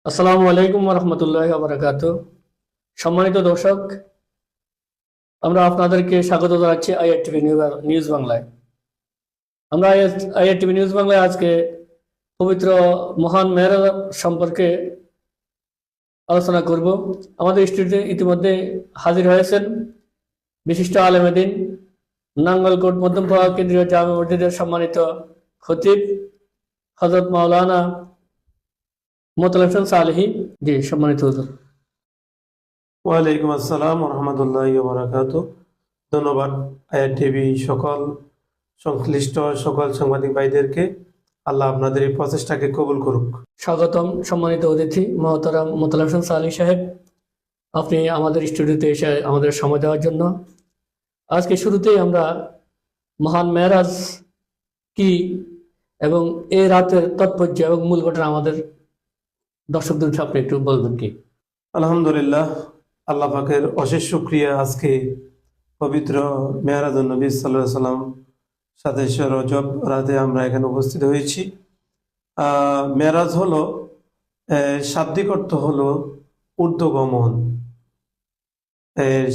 আসসালামু আলাইকুম রহমতুল্লাহ বারাকাতুহু। সম্মানিত দর্শক, আমরা আপনাদেরকে স্বাগত জানাচ্ছি আইআরটিভি নিউজ বাংলায়। আমরা আইআরটিভি নিউজ বাংলায় আজকে পবিত্র মহান মেহেরাজ সম্পর্কে আলোচনা করব। আমাদের স্টুডিওতে ইতিমধ্যে হাজির হয়েছেন বিশিষ্ট আলেমে দ্বীন, নাঙ্গলকোট মধ্যমপাড়া কেন্দ্রীয় জামে মসজিদের সম্মানিত খতিব হযরত মাওলানা মোতালেব হোসেন সালেহী। জি, সম্মানিত হুজুর। ওয়ালাইকুম আসসালাম রহমতুল্লাহ বারাকাত। ধন্যবাদ আইআরটিভি সকল সংশ্লিষ্ট সকল সাংবাদিক ভাইদেরকে। আল্লাহ আপনাদের এই প্রচেষ্টাকে কবুল করুক। স্বাগতম সম্মানিত অতিথি মহতারাম মোতালেব হোসেন সালেহী সাহেব, আপনি আমাদের স্টুডিওতে এসে আমাদের সময় দেওয়ার জন্য। আজকে শুরুতেই আমরা মহান মেরাজ কি এবং এই রাতের তাৎপর্য এবং মূল ঘটনা আমাদের দর্শকদের আপনি একটু বলবেন কি? আলহামদুলিল্লাহ, আল্লাহ পাকের অশেষ শুকরিয়া। আজকে পবিত্র মেহরাজুন নবী সাল্লাল্লাহু আলাইহি সাল্লাম 27 রজব রাতে আমরা এখানে উপস্থিত হয়েছি। মেরাজ হলো শাব্দিক অর্থ হলো ঊর্ধ্বগমন,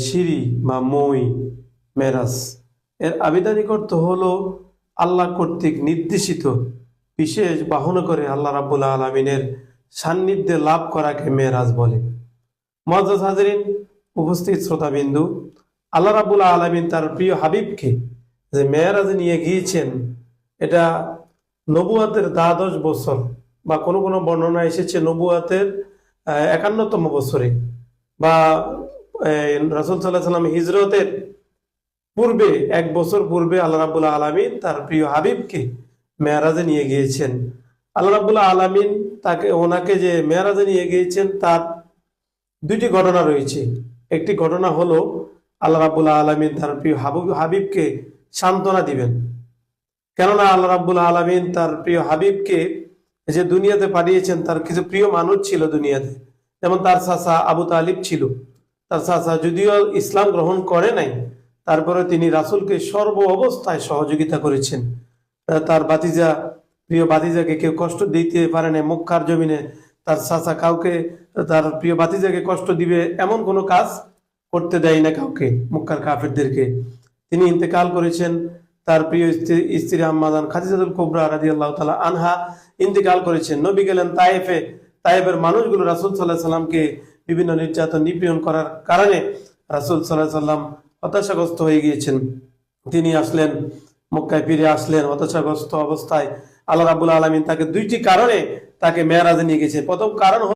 সিঁড়ি বা মই। মেরাজ এর আবিধানিক অর্থ হলো আল্লাহ কর্তৃক নির্দেশিত বিশেষ বাহন করে আল্লাহ রাব্বুল আলামিনের সান্নিধ্যে লাভ করাকে মেরাজ বলে। মুআজ্জাজ হাজিরিন, উপস্থিত শ্রোতাবিন্দু, আল্লাহ রাব্বুল আলামিন তার প্রিয় হাবিবকে যে মেরাজে নিয়ে গিয়েছেন, এটা নবুয়াতের 12 বছর বা কোনো কোনো বর্ণনা এসেছে নবুয়াতের 51তম বছরে বা রাসূল সাল্লাল্লাহু আলাইহি সাল্লাম হিজরতের পূর্বে 1 বছর পূর্বে আল্লাহ রাব্বুল আলামিন তার প্রিয় হাবিবকে মেরাজে নিয়ে গিয়েছেন। আল্লাহ রাব্বুল আলামিন ওনাকে যে মেরাজে নিয়ে গিয়েছেন তার দুইটি ঘটনা রয়েছে। একটি ঘটনা হলো আল্লাহ রাব্বুল আলামিন তার প্রিয় হাবিবকে সান্ত্বনা দিবেন, কেননা আল্লাহ রাব্বুল আলামিন তার প্রিয় হাবিবকে যে দুনিয়াতে পাঠিয়েছেন, তার কিছু প্রিয় মানুষ ছিল দুনিয়াতে। যেমন তার চাচা আবু তালিব ছিল। তার চাচা যদিও ইসলাম গ্রহণ করে নাই, তারপরে তিনি রাসূলকে সর্ব অবস্থায় সহযোগিতা করেছেন। তার বাতিজা, প্রিয় বাতিজাকে কেউ কষ্ট দিতে পারে না। মক্কার জমিনে তার চাচা কাউকে, তার প্রিয় বাতিজাকে কষ্ট দিবে এমন কোনো কাজ করতে দেয় না কাউকে, মক্কার কাফেরদেরকে। তিনি ইন্তেকাল করেছেন। তার প্রিয় স্ত্রী আম্মাজান খাদিজাতুল কুবরা রাদিয়াল্লাহু তাআলা আনহা ইন্তেকাল করেছেন। নবী গেলেন তায়েফে। তায়েফের মানুষগুলো রাসূল সাল্লাল্লাহু আলাইহি সাল্লামকে বিভিন্ন নির্যাতন নিপীড়ন করার কারণে রাসূল সাল্লাল্লাহু আলাইহি সাল্লাম হতাশাগ্রস্ত হয়ে গিয়েছেন। তিনি আসলেন, মক্কায় ফিরে আসলেন হতাশাগ্রস্ত অবস্থায়। আল্লাহ রাব্বুল আলামিন তাকে দুইটি কারণে তাকে মেরাজে নিয়ে গেছে। প্রথম কারণ